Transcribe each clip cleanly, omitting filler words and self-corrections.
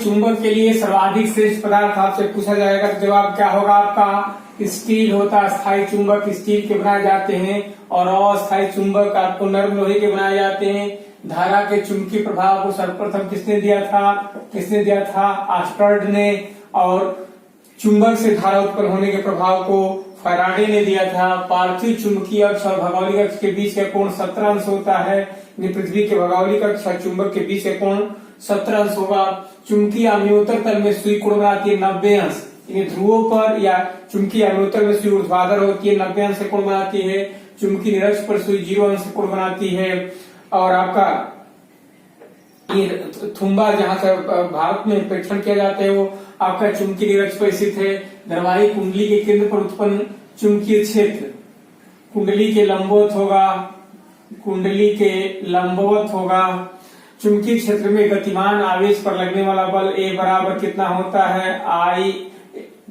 चुंबक के लिए सर्वाधिक श्रेष्ठ पदार्थ आपसे पूछा जाएगा तो जवाब क्या होगा आपका? स्टील होता है। स्थायी चुंबक स्टील के बनाए जाते हैं और अस्थायी चुंबक आपको नर्म लोहे के बनाए जाते हैं। धारा के चुंबकीय प्रभाव को सर्वप्रथम किसने दिया था? आर्मस्ट्रांग ने। और चुंबक से धारा उत्पन्न होने के प्रभाव को फैराडे ने दिया था। पार्थिव चुंबकीय अक्ष और भौगोलिक अक्ष के बीच का कोण 17 अंश होता है। पृथ्वी के भौगोलिक अक्ष और चुंबक के बीच का कोण 17 अंश होगा। चुंबकीय अम्योत्तर तल में सुई कोण बनाती है 90 अंश। ध्रुवों पर या चुंबकीय अम्योत्तर में सुई ऊर्ध्वाधर होती है, 90 अंश से कोण बनाती है। चुंबकीय निरक्ष पर सुई 0 अंश से कोण बनाती है। और आपका ये थुम्बा जहां से भारत में परीक्षण किया जाता है वो आपका चुंबकीय निरक्ष पर स्थित है। धारावाहिक कुंडली के केंद्र पर उत्पन्न चुंबकीय क्षेत्र कुंडली के लंबवत होगा। चुंबकीय क्षेत्र में गतिमान आवेश पर लगने वाला बल ए बराबर कितना होता है? आई।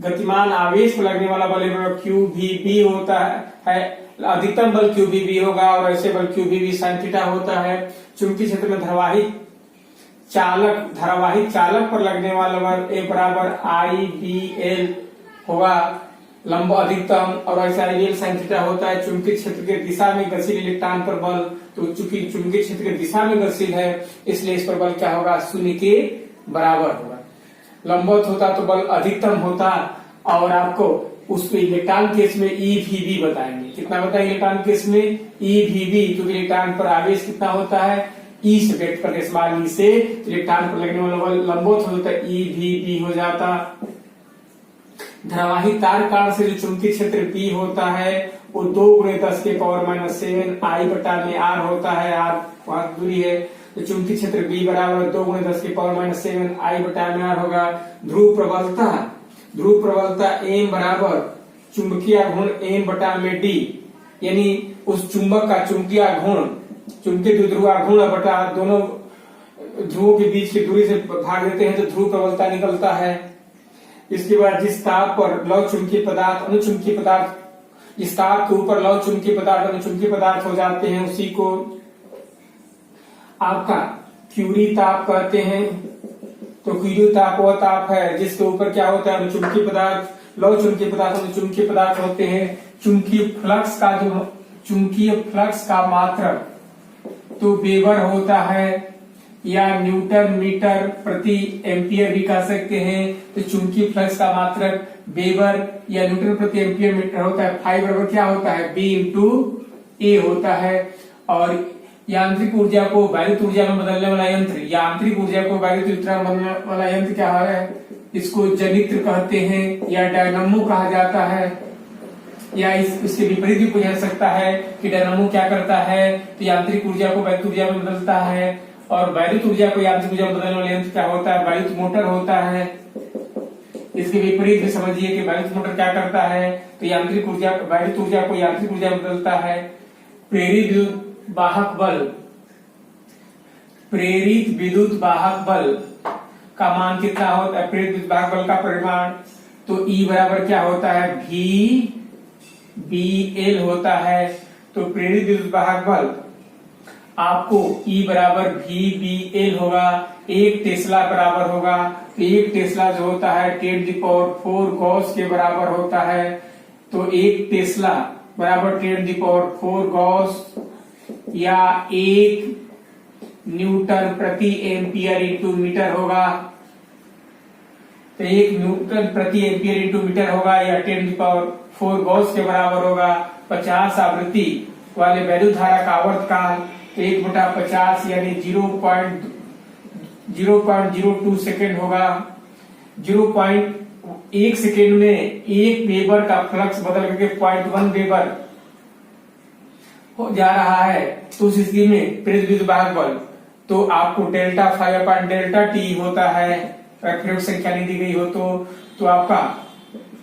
गतिमान आवेश पर लगने वाला बल QVB होता है। अधिकतम बल QVB होगा और ऐसे बल QVB sin थीटा होता है। चुंबकीय क्षेत्र में धारावाहिक चालक पर लगने वाला बल ए बराबर IBL होगा, लंब अधिकतम, और ऐसा IBL sin थीटा होता है। चुंबकीय क्षेत्र के दिशा में गतिशील इलेक्ट्रॉन पर बल, तो चूंकि चुंबकीय क्षेत्र की दिशा में गतिशील है इसलिए इस पर बल क्या होगा? 0 के बराबर होगा। लंबवत होता तो बल अधिकतम होता। और आपको उस इलेक्ट्रॉन केस में EVB बताएंगे। कितना बताएंगे इलेक्ट्रॉन केस में? EVB, क्योंकि इलेक्ट्रॉन पर आवेश कितना होता है? E से व्यक्त करके स्मॉल e से इलेक्ट्रॉन पर लगने वाला बल लंबवत होता है, EVB हो जाता। धारावाहिक तार कारण से जो चुंबकीय क्षेत्र B होता है वो 2 × 10⁻⁷ I बटा में R होता है। R बहुत दूरी है तो चुंबकीय क्षेत्र B बराबर 2 × 10⁻⁷ I बटा में R होगा। ध्रुव प्रबलता M बराबर चुंबकीय घूर्ण M बटा में D, यानी उस चुंबक का चुंबकीय द्विध्रुव घूर्ण बटा दोनों ध्रुवों के बीच की दूरी से भाग देते हैं तो ध्रुव प्रबलता निकलता है। इसके बाद जिस ताप पर लौह चुंबकीय पदार्थ अनुचुंबकीय पदार्थ, इस ताप के ऊपर लौह चुंबकीय पदार्थ अनुचुंबकीय पदार्थ हो जाते हैं उसी को आपका क्यूरी ताप कहते हैं। तो क्यूरी ताप वह ताप है जिसके ऊपर क्या होता है? अनुचुंबकीय पदार्थ, लौह चुंबकीय पदार्थ अनुचुंबकीय पदार्थ होते हैं। चुंबकीय फ्लक्स का मात्रक तो वेबर होता है या न्यूटन मीटर प्रति एम्पियर भी कह सकते हैं। तो चुंबकीय फ्लक्स का मात्रक वेबर या न्यूटन प्रति एम्पियर मीटर होता है। फाई बराबर क्या होता है? B × A होता है। और यांत्रिक ऊर्जा को वैद्युत ऊर्जा में बदलने वाला यंत्र, यांत्रिक ऊर्जा को वैद्युत ऊर्जा में बदलने वाला यंत्र क्या है? इसको जनित्र कहते हैं या डायनामो कहा जाता है। या इसके विपरीत भी पूछा जा सकता है कि डायनामो क्या करता है? तो यांत्रिक ऊर्जा को वैद्युत ऊर्जा में बदलता है। और वैद्युत ऊर्जा को यांत्रिक ऊर्जा में बदलने वाला यंत्र क्या होता है? वैद्युत मोटर होता है। इसके विपरीत भी समझिए कि वैद्युत मोटर क्या करता है? तो वैद्युत ऊर्जा को यांत्रिक ऊर्जा में बदलता है। प्रेरित विद्युत वाहक बल का मान कितना होता है? प्रेरित विद्युत वाहक बल का परिमाण तो E बराबर क्या होता है? VBL होता है। तो प्रेरित विद्युत वाहक बल आपको E बराबर VBL होगा। 1 टेस्ला बराबर होगा। तो 1 टेस्ला जो होता है 10⁴ गॉस के बराबर होता है। तो 1 टेस्ला बराबर 10⁴ गॉस या 1 न्यूटन प्रति एम्पियर इंटू मीटर होगा। तो 1 न्यूटन प्रति एम्पियर इंटू मीटर होगा या 10⁴ गॉस के बराबर होगा। 50 आवृत्ति वाले वैद्युत धारा का आवर्तकाल 1/50 यानी 0.02 सेकेंड होगा। 0.1 सेकेंड में 1 वेबर का फ्लक्स बदल करके 0.1 वेबर हो जा रहा है। तो उस स्थिति में प्रेरित विद्युत वाहक बल तो आपको डेल्टा ∅ होता है। प्रयोग संख्या नहीं दी गई हो तो आपका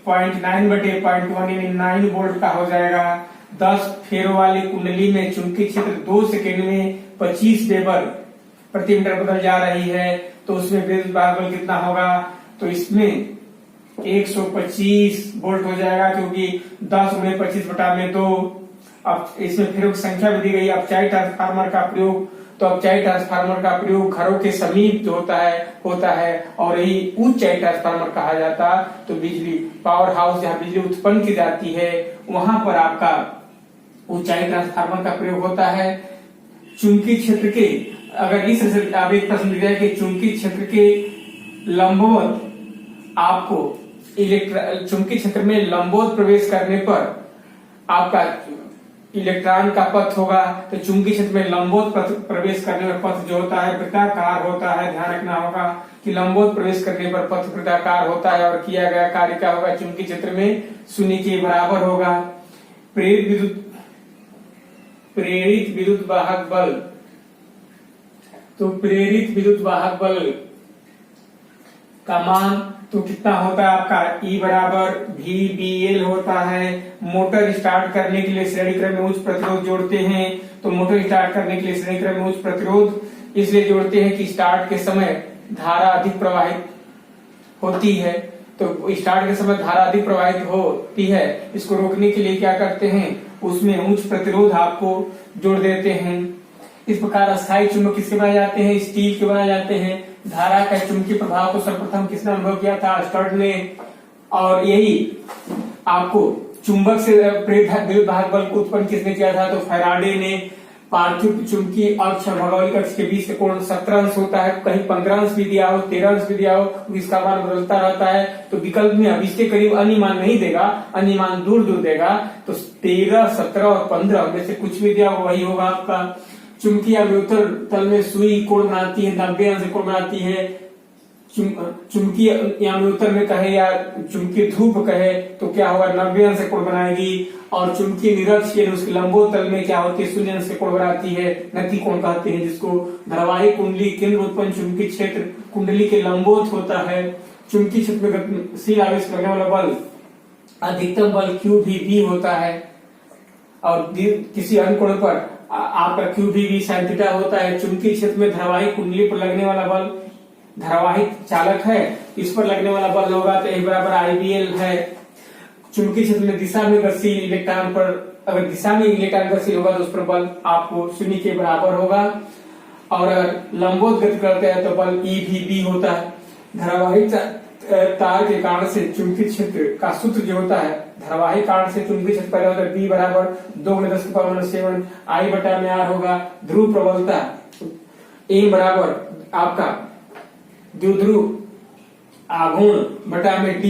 0.9/0.1 यानी 9 वोल्ट का हो जाएगा। 10 फेरों वाली कुंडली में चुंबकीय क्षेत्र 2 सेकेंड में 25 वेबर प्रति मीटर बदल जा रही है तो उसमें विद्युत वाहक बल कितना होगा? तो इसमें 125 वोल्ट हो जाएगा क्योंकि 10 × 25/2। अब इसमें फेरों की संख्या भी दी गई। अपचाई ट्रांसफार्मर का प्रयोग तो अपचाई ट्रांसफार्मर का प्रयोग घरों के समीप जो होता है और यही ऊंचाई ट्रांसफार्मर कहा जाता। तो बिजली पावर हाउस जहाँ बिजली उत्पन्न की जाती है वहां पर आपका ऊंचाई ट्रांसफार्मर का प्रयोग होता है। चुंबकीय क्षेत्र के अगर इस अब एक प्रश्न दिया है कि चुंबकीय क्षेत्र के लंबवत आपको चुंबकीय क्षेत्र में लंबवत प्रवेश करने पर आपका इलेक्ट्रॉन का पथ होगा। तो चुंबकीय क्षेत्र में लंबवत प्रवेश करने पर पथ जो होता है वृत्ताकार होता है। ध्यान रखना होगा कि लंबवत प्रवेश करने पर पथ वृत्ताकार होता है और किया गया कार्य क्या होगा, चुंबकीय क्षेत्र में 0 के बराबर होगा। प्रेरित विद्युत वाहक बल, तो प्रेरित विद्युत वाहक बल का मान तो कितना होता है आपका E बराबर VBL होता है। मोटर स्टार्ट करने के लिए श्रेणी क्रम में उच्च प्रतिरोध जोड़ते हैं। तो मोटर स्टार्ट करने के लिए श्रेणी क्रम में उच्च प्रतिरोध इसलिए जोड़ते हैं कि स्टार्ट के समय धारा अधिक प्रवाहित होती है। तो स्टार्ट के समय धारा अधिक प्रवाहित होती है, इसको रोकने के लिए क्या करते हैं, उसमें उच्च प्रतिरोध आपको जोड़ देते हैं। इस प्रकार अस्थायी चुंबक किसके बनाए जाते हैं, स्टील के बनाए जाते हैं। धारा का चुंबकीय प्रभाव को सर्वप्रथम किसने अनुभव किया था, स्टड ने। और यही आपको चुंबक से प्रेरित विद्युत वाहक बल को उत्पन्न किसने किया था, तो फैराडे ने। पार्थिव चुंबकीय अक्ष और भौगोलिक अक्ष के बीच का कोण 17 अंश होता है, कहीं 15 अंश भी दिया हो, 13 अंश भी दिया हो, इसका मान बदलता रहता है। तो विकल्प में अब इसके करीब अन्य मान नहीं देगा, अन्य मान दूर दूर देगा। तो 13, 17 और 15 में से कुछ भी दिया हो वही होगा आपका। चुंबकीय अवतल तल में सुई कोण बनाती है, 90 अंश कोण बनाती है। चुंबकीय अवतल में कहे या चुंबकीय धूप कहे तो क्या होगा, 90 अंश कोण बनाएगी। और चुंबकीय निरक्ष के उसके लंबोतल में क्या होती है, 0 अंश कोण बनाती है, नति कोण कहते हैं जिसको। धारावाहिक कुंडली केंद्र उत्पन्न चुंबकीय क्षेत्र कुंडली के लंबोत होता है। चुंबकीय क्षेत्र में गतिशील आवेश लगने वाला बल अधिकतम बल QVB होता है। और किसी अन्य कोण पर आपका QVB sin थीटा होता है। चुंबकीय क्षेत्र में धारावाहिक कुंडली पर लगने वाला बल, धारावाहिक चालक है, इस पर लगने वाला बल होगा तो A बराबर IBL है। चुंबकीय क्षेत्र में दिशा में गतिशील इलेक्ट्रॉन पर, अगर दिशा में इलेक्ट्रॉन गतिशील होगा तो उस पर बल आपको 0 के बराबर होगा। और अगर लंबवत गति करते हैं तो बल EVB होता है। धारावाहिक तार के कारण से चुंबकीय क्षेत्र का सूत्र जो होता है, धारावाहिक कारण से चुंबकीय क्षेत्र पैदा होता है B बराबर 2×10⁻⁷ I बटा में R होगा। ध्रुव प्रबलता M बराबर आपका द्विध्रुव आघूर्ण बटा में D,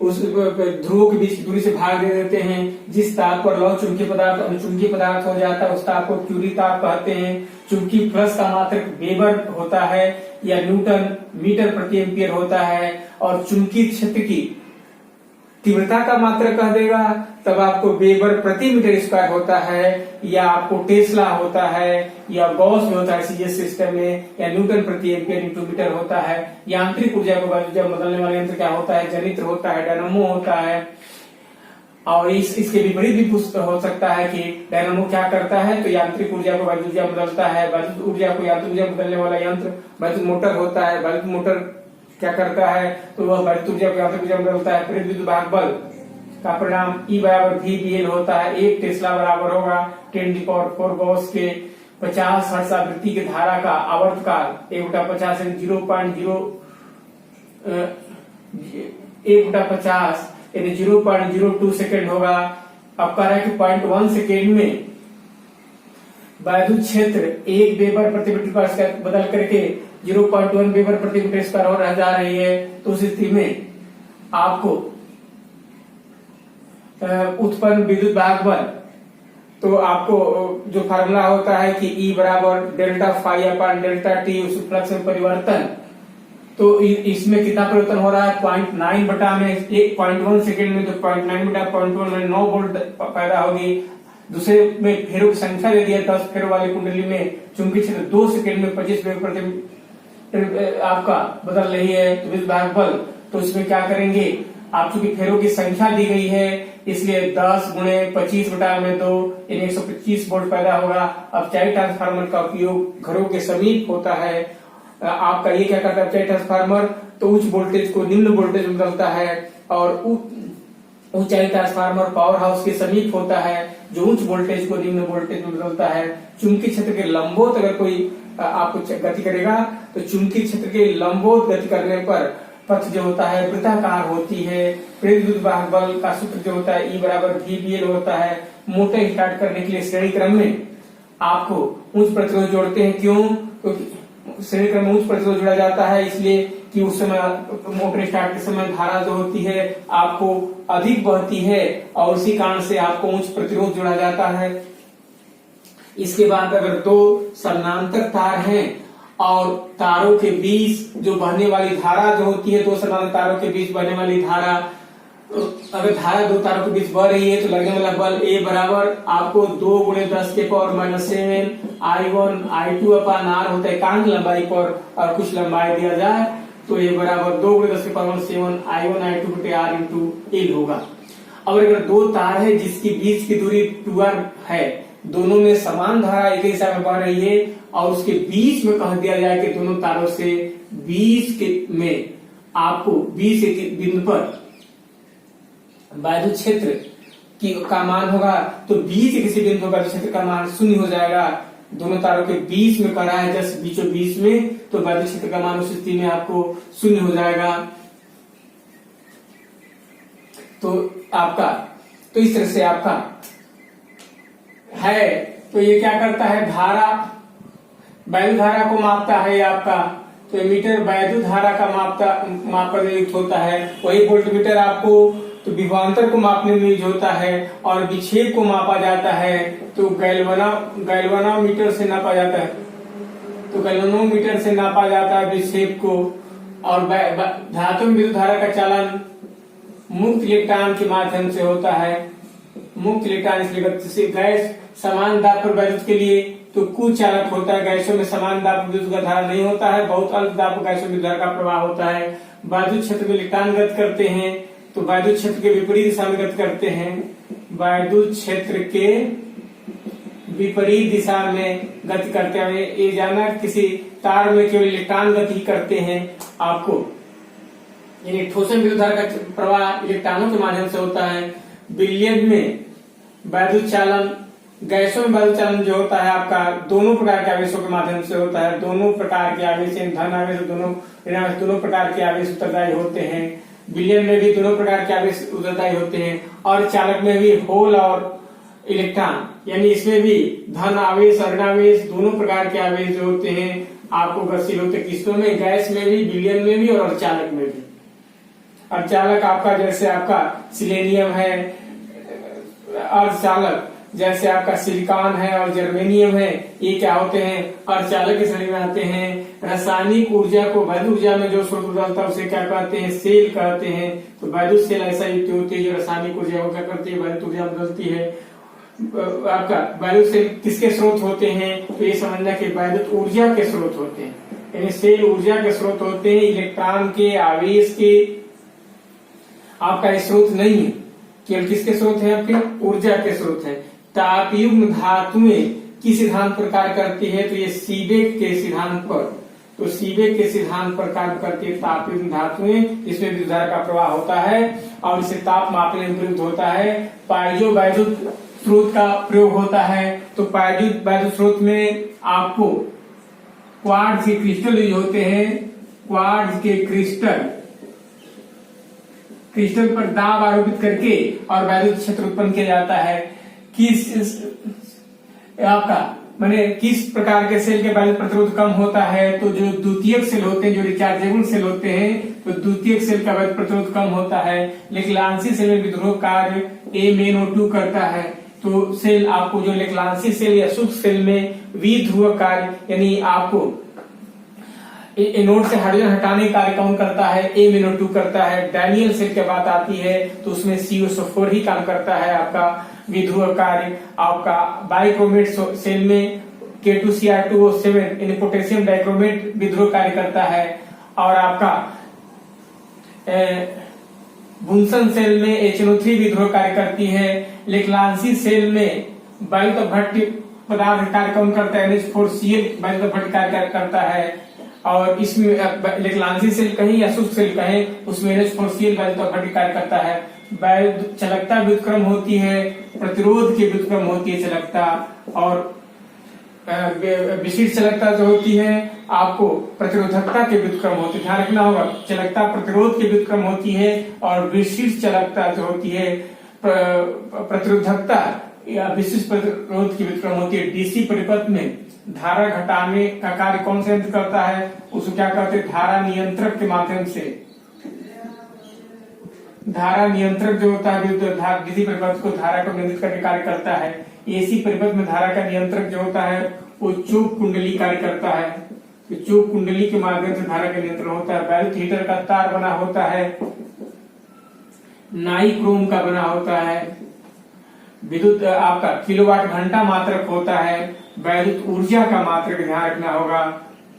उस ध्रुवों के बीच की दूरी से भाग दे देते हैं। जिस ताप पर लौह चुंबकीय पदार्थ अनुचुंबकीय पदार्थ हो जाता है उस ताप को क्यूरी ताप कहते हैं। चुंबकीय प्लस का मात्रक वेबर होता है या न्यूटन मीटर प्रति एम्पियर होता है। और चुंबकीय क्षेत्र की तीव्रता का मात्रक कह देगा तब आपको वेबर प्रति मीटर स्क्वायर होता है, या आपको टेस्ला होता है, या गॉस में होता है सीजीएस सिस्टम में, या न्यूटन प्रति एम्पियर इंटू मीटर होता है। यांत्रिक ऊर्जा को जब बदलने वाला यंत्र क्या होता है, जनित्र होता है, डायनामो होता है। और इसके विपरीत भी हो सकता है कि डायनामो क्या करता है, तो यांत्रिक ऊर्जा को वैद्युत ऊर्जा बदलता है, वैद्युत ऊर्जा को यांत्रिक ऊर्जा बदलने वाला यंत्र वैद्युत मोटर होता है। वैद्युत मोटर क्या करता है, तो वह वैद्युत ऊर्जा को यांत्रिक ऊर्जा बदलता है। प्रेरित विद्युत वाहक बल का परिणाम E बराबर VBL होता है। 1 टेस्ला बराबर होगा 10⁴ गॉस के 50 हर्ट्ज आवृत्ति की धारा का आवर्तकाल 1/50 यानी 0.02 सेकेंड होगा। अब कह रहा है कि 0.1 सेकेंड में वैद्युत क्षेत्र 1 वेबर प्रति मीटर स्क्वायर बदल करके 0.1 वेबर प्रति मीटर स्क्वायर और रह जा रही है। तो उस स्थिति में आपको उत्पन्न विद्युत वाहक बल, तो आपको जो फार्मूला होता है कि E बराबर delta phi upon delta T, उस फ्लक्स में परिवर्तन। तो इसमें कितना परिवर्तन हो रहा है, 0.9 बटा में 1.1 सेकेंड में, तो 0.9 बटा 0.1 में 9 वोल्ट पैदा होगी। दूसरे में फेरों की संख्या दे दी है 10 फेरों वाली कुंडली में चुंबकीय क्षेत्र 2 सेकेंड में 25 वेबर प्रति आपका बदल रही है तो विद्युत वाहक बल। तो इसमें क्या करेंगे, आप चूंकि फेरों की संख्या दी गई है इसलिए 10 गुणे 25 बटा में 2 यानी 125 वोल्ट पैदा होगा। अब चाइल्ड ट्रांसफार्मर का उपयोग घरों के समीप होता है। आपका ये क्या करता है, चाइल्ड ट्रांसफार्मर तो उच्च वोल्टेज को निम्न वोल्टेज में बदलता है, और ऊंचाई ट्रांसफार्मर पावर हाउस के समीप होता है जो उच्च वोल्टेज को निम्न वोल्टेज में बदलता है। चुंबकीय क्षेत्र के लंबवत अगर कोई आपको गति करेगा तो चुंबकीय क्षेत्र के लंबवत गति करने पर पथ जो होता है वृत्ताकार होती है। प्रेरित विद्युत वाहक बल का सूत्र जो होता है E बराबर VBL होता है। मोटर स्टार्ट करने के लिए श्रेणी क्रम में आपको उच्च प्रतिरोध जोड़ते हैं। क्यों? क्योंकि श्रेणी क्रम में उच्च प्रतिरोध जोड़ा जाता है इसलिए कि उस समय मोटर स्टार्ट के समय धारा जो होती है आपको अधिक बहती है और उसी कारण से आपको उच्च प्रतिरोध जोड़ा जाता है। इसके बाद अगर दो समानांतर तार हैं और तारों के बीच जो बहने वाली धारा जो होती है, दो समानांतर तारों के बीच बहने वाली धारा, अगर धारा दो तारों के बीच बह रही है तो लगने वाला बल A बराबर आपको 2 × 10⁻⁷ I1 I2 अपान R होता है एकांक लंबाई पर, और कुछ लंबाई दिया जाए तो A बराबर 2 × 10⁻⁷ I1 I2 × R × L होगा। और अगर दो तार है जिसकी बीच की दूरी 2R है, दोनों में समान धारा एक ही दिशा में बह रही है और उसके बीच में कह दिया जाए कि दोनों तारों से बीच के में आपको बीच के बिंदु पर वैद्युत क्षेत्र का मान होगा, तो बीच के किसी बिंदु पर वैद्युत क्षेत्र का मान 0 हो जाएगा। दोनों तारों के बीच में करा है जस्ट बीचों बीच में, तो वैद्युत क्षेत्र का मान उस स्थिति में आपको 0 हो जाएगा। तो तो इस तरह से आपका है। तो ये क्या करता है, धारा वैद्युत धारा को मापता है आपका, तो एमीटर वैद्युत धारा का मापन में युक्त होता है। वही वोल्टमीटर आपको तो विभवांतर को मापने में यूज होता है और विक्षेप को मापा जाता है तो गैल्वेनोमीटर से नापा जाता है, तो गैल्वेनोमीटर से नापा जाता है विक्षेप को। और धातु में विद्युत धारा का चालन मुक्त इलेक्ट्रॉन के माध्यम से होता है। मुक्त इलेक्ट्रॉन इसलिए गैस समान दाब पर वैद्युत के लिए तो कुचालक होता है। गैसों में समान दाब पर विद्युत का धारा नहीं होता है, बहुत अल्प दाब पर गैसों में धारा का प्रवाह होता है। वैद्युत क्षेत्र में इलेक्ट्रॉन गति करते हैं तो वैद्युत क्षेत्र के विपरीत दिशा में गति करते हैं। वैद्युत क्षेत्र के विपरीत दिशा में गति करते हैं। ये जाना किसी तार में केवल इलेक्ट्रॉन गति करते हैं आपको, यानी ठोसन विद्युत धारा का प्रवाह इलेक्ट्रॉनों के माध्यम से होता है। विलयन में वैद्युत चालन, गैसों में वैद्युत चालन जो होता है आपका दोनों प्रकार के आवेशों के माध्यम से होता है। दोनों प्रकार के आवेश, धन आवेश दोनों प्रकार के आवेश उत्तरदायी होते हैं। विलयन में भी दोनों प्रकार के आवेश उत्तरदायी होते हैं और चालक में भी होल और इलेक्ट्रॉन, यानी इसमें भी धन आवेश और ऋण आवेश दोनों प्रकार के आवेश जो होते हैं आपको गतिशील होते हैं। किस्तों में, गैस में भी, विलयन में भी और चालक में भी। और चालक आपका जैसे आपका सिलेनियम है, अर्धचालक जैसे आपका सिलिकॉन है और जर्मेनियम है, ये क्या होते हैं अर्धचालक की श्रेणी में आते हैं। रासायनिक ऊर्जा को वैद्युत ऊर्जा में जो स्रोत बदलता है उसे क्या कहते हैं, सेल कहते हैं। तो वैद्युत सेल ऐसा युक्ति होती है जो रासायनिक ऊर्जा को क्या करती है, वैद्युत ऊर्जा बदलती है। आपका वैद्युत सेल किसके स्रोत होते हैं, तो ये समझना कि वैद्युत ऊर्जा के स्रोत होते हैं, यानी सेल ऊर्जा के स्रोत होते हैं, इलेक्ट्रॉन के आवेश के आपका स्रोत नहीं है। केवल किसके स्रोत है, आपके ऊर्जा के स्रोत है। तापयुग्म धातुएं किस सिद्धांत पर कार्य करती है, तो ये सीबेक के सिद्धांत पर, तो सीबेक के सिद्धांत पर कार्य करती है तापयुग्म धातुएं, इसमें विद्युत धारा का प्रवाह होता है और इसे ताप मापने में प्रयुक्त होता है। पाइजो वैद्युत स्रोत का प्रयोग होता है, तो पाइजो वैद्युत स्रोत में आपको क्वार्ट्ज के क्रिस्टल यूज होते हैं। क्वार्ट्ज के क्रिस्टल पर दाब आरोपित करके और वैद्युत क्षेत्र उत्पन्न किया जाता है। आपका माने किस प्रकार के सेल के वैद्युत प्रतिरोध कम होता है, तो जो द्वितीयक सेल होते हैं, जो रिचार्जेबल सेल होते हैं, तो द्वितीयक सेल का वैद्युत प्रतिरोध कम होता है। लेक्लांसी सेल में विद्रोह कार्य MnO2 करता है, तो सेल आपको जो लेक्लांसी सेल या शुष्क सेल में विध्रुव कार्य यानी आपको एनोड से हाइड्रोजन हटाने का कार्य कौन करता है, MnO2 करता है। डैनियल सेल की बात आती है तो उसमें COSO4 ही काम करता है आपका विध्रुव कार्य। आपका बाइक्रोमेट सेल में K2Cr2O7 यानी पोटेशियम डाइक्रोमेट विध्रुव कार्य करता है। और आपका बुनसन सेल में HNO3 विध्रुव कार्य करती है। लेक्लांसी सेल में वैद्युत भट्ट पदार्थ कार्य कौन करता है, NH4Cl वैद्युत भट्ट कार्य करता है। और इसमें लेक्लांसी सेल कहें या शुष्क सेल कहें, उसमें NH4Cl वैद्युत भट्ट कार्य करता है। चलकता व्युत्क्रम होती है, प्रतिरोध की व्युत्क्रम होती है चलकता, और विशिष्ट चलकता जो होती है आपको प्रतिरोधकता के व्युत्क्रम होती है। ध्यान रखना होगा, चलकता प्रतिरोध के व्युत्क्रम होती है और विशिष्ट चलकता जो होती है प्रतिरोधकता या विशिष्ट प्रतिरोध की व्युत्क्रम होती है। डीसी परिपथ में धारा घटाने का कार्य कौन सा यंत्र करता है? उसको क्या कहते हैं? धारा नियंत्रक के माध्यम से। धारा नियंत्रक जो होता है डीसी परिपथ को धारा को नियंत्रित करके कार्य करता है। एसी परिपथ में धारा का नियंत्रक जो होता है वो चुंबक कुंडली कार्य करता है। तो चुंबक कुंडली के माध्यम से धारा का नियंत्रण होता है। वैद्युत हीटर का तार बना होता है, नाइक्रोम का बना होता है। विद्युत आपका किलोवाट घंटा मात्रक होता है। वैद्युत ऊर्जा का मात्रक ध्यान रखना होगा।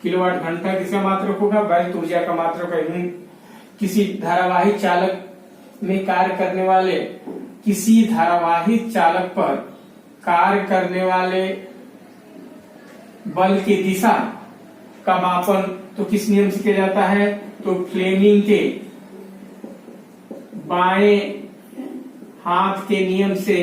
किलोवाट घंटा किसका मात्रक होगा? वैद्युत ऊर्जा का मात्रक है। किसी धारावाही चालक में कार्य करने वाले, किसी धारावाही चालक पर कार्य करने वाले बल की दिशा का मापन तो किस नियम से किया जाता है? तो फ्लेमिंग के बाएं हाथ के नियम से।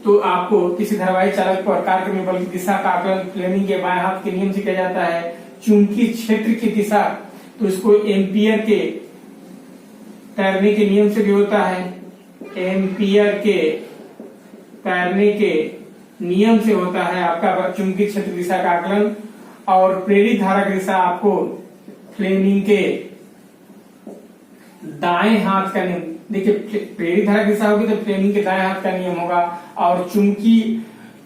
तो आपको किसी धारावाही चालक पर कार्य करने बल की दिशा का आकलन फ्लेमिंग के बाएं हाथ के नियम से किया जाता है। चुंबकीय क्षेत्र की दिशा तो इसको एम्पियर के तैरने के नियम से भी होता है। एम्पियर के तैरने के नियम से होता है आपका चुंबकीय क्षेत्र दिशा का आकलन। और प्रेरित धारा की दिशा आपको फ्लेमिंग के दाएं हाथ का नियम। देखिए प्रेरित धारा की दिशा होगी तो फ्लेमिंग के दाएं हाथ का नियम होगा। और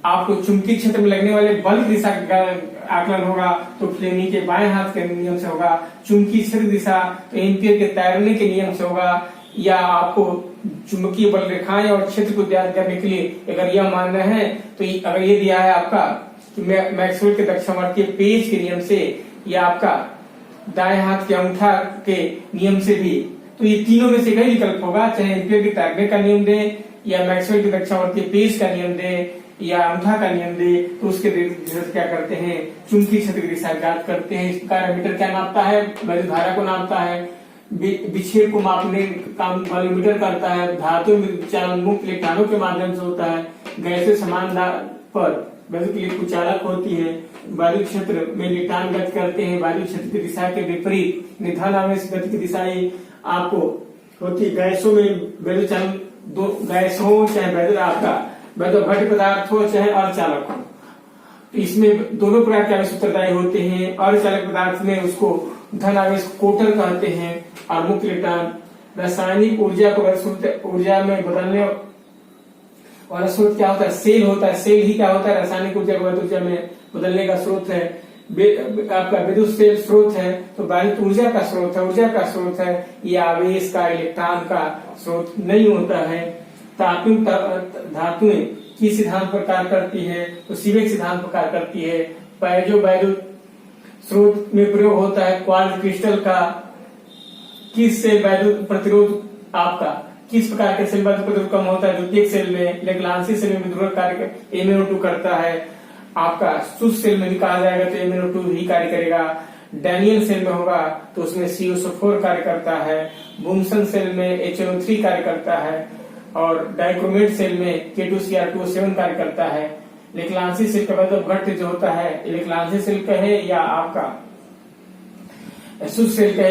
आपको चुंबकीय क्षेत्र में लगने वाले बल की दिशा का आकलन होगा तो फ्लेमिंग के बाएं हाथ के नियम से होगा। चुंबकीय क्षेत्र दिशा तो एम्पियर के तैरने के नियम से होगा। या आपको चुंबकीय बल रेखाएं और क्षेत्र को ज्ञात करने के लिए अगर यह मानना है तो अगर ये दिया है आपका कि मैक्सवेल के दक्षिणावर्तीय पेज के नियम से या आपका दाएं हाथ के अंगूठा के नियम से भी, तो ये तीनों में से कई विकल्प होगा। चाहे एम्पियर के तैरने का नियम दे या मैक्सवेल के दक्षिणावर्तीय पेज का नियम दे या अंगूठा का नियम दे, तो उसके क्या करते हैं? चुंबकीय क्षेत्र की दिशा ज्ञात करते हैं। इस प्रकार एमीटर क्या नापता है? वैद्युत धारा को नापता है। विक्षेप को मापने काम वॉल्यूमीटर करता है। धातु विचालन मुक्त इलेक्ट्रॉनों के माध्यम से होता है। गैसें समान पर वैद्युत के लिए कुचालक होती है। वायु क्षेत्र में इलेक्ट्रॉन गति करते हैं। वायु क्षेत्र की दिशा के विपरीत निधन आवेश गति की दिशा आपको होती है। गैसों में वैद्युत चालन दो गैस हो चाहे वैद्युत आपका वैद्युत भट्ट पदार्थ हो चाहे अर्धचालक हो, इसमें दोनों प्रकार के आवेश उत्तरदायी होते हैं। अर्धचालक पदार्थ में उसको धन आवेश कोटर कहते हैं और मुक्त इलेक्ट्रॉन रासायनिक ऊर्जा को ऊर्जा में बदलने वाला स्रोत क्या होता है? सेल होता है। सेल ही क्या होता है? रासायनिक ऊर्जा को वैद्युत ऊर्जा में बदलने का स्रोत है। आपका विद्युत सेल स्रोत है तो वैद्युत ऊर्जा का स्रोत है, ऊर्जा का स्रोत है। ये आवेश का इलेक्ट्रॉन का स्रोत नहीं होता है। तात्विक धातुएं किस सिद्धांत पर कार्य करती है? तो सीबेक सिद्धांत पर कार्य करती है। जो वैद्युत स्रोत में प्रयोग होता है क्वार्ट्ज क्रिस्टल का, किस से वैद्युत प्रतिरोध आपका किस प्रकार के सेल वैद्युत प्रतिरोध कम होता है? द्वितीयक सेल में। लेकिन सेल में विद्युत कार्य MnO2 करता है। आपका शुष्क सेल में भी कहा जाएगा तो MnO2 ही कार्य करेगा। डैनियल सेल में होगा तो उसमें CO4 कार्य करता है। बुमसन सेल में HNO3 कार्य करता है और डाइक्रोमेट सेल में K2Cr2O7 कार्य करता है। लेक्लांसी सेल का वैद्युत घट्ट जो होता है लेक्लांसी सेल का है या आपका शुष्क सेल का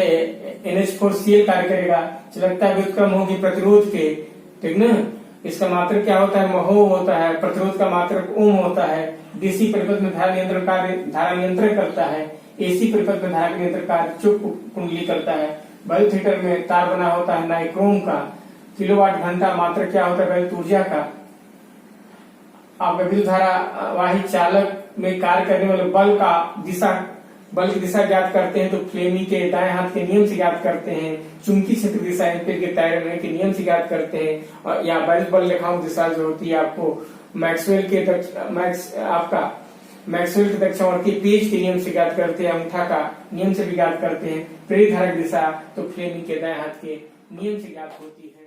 NH4Cl कार्य करेगा। चलकता व्युत्क्रम होगी प्रतिरोध के, ठीक ना। इसका मात्रक क्या होता है? महो होता है। प्रतिरोध का मात्रक ओम होता है। डीसी परिपथ में धारा नियंत्रण करता है। एसी परिपथ में धारा नियंत्रण कार्य चुंबक कुंडली करता है। वैद्युत हीटर में तार बना होता है नाइक्रोम का। किलोवाट घंटा मात्रक क्या होता है? वैद्युत ऊर्जा का। आप विद्युत धारा वाही चालक में कार्य करने वाले बल की दिशा ज्ञात करते हैं तो फ्लेमिंग के दाएं हाथ के नियम से ज्ञात करते हैं। चुंबकीय क्षेत्र दिशा एम्पियर के तैरने के नियम से ज्ञात करते हैं। और या वैद्युत बल रेखाओं दिशा जो होती है आपको मैक्सवेल के दक्षिणावर्तीय पेज के नियम से ज्ञात करते हैं। अंगूठा का नियम से भी ज्ञात करते हैं। प्रेरित धारा की दिशा तो फ्लेमिंग के दाएं हाथ के नियम से ज्ञात होती है।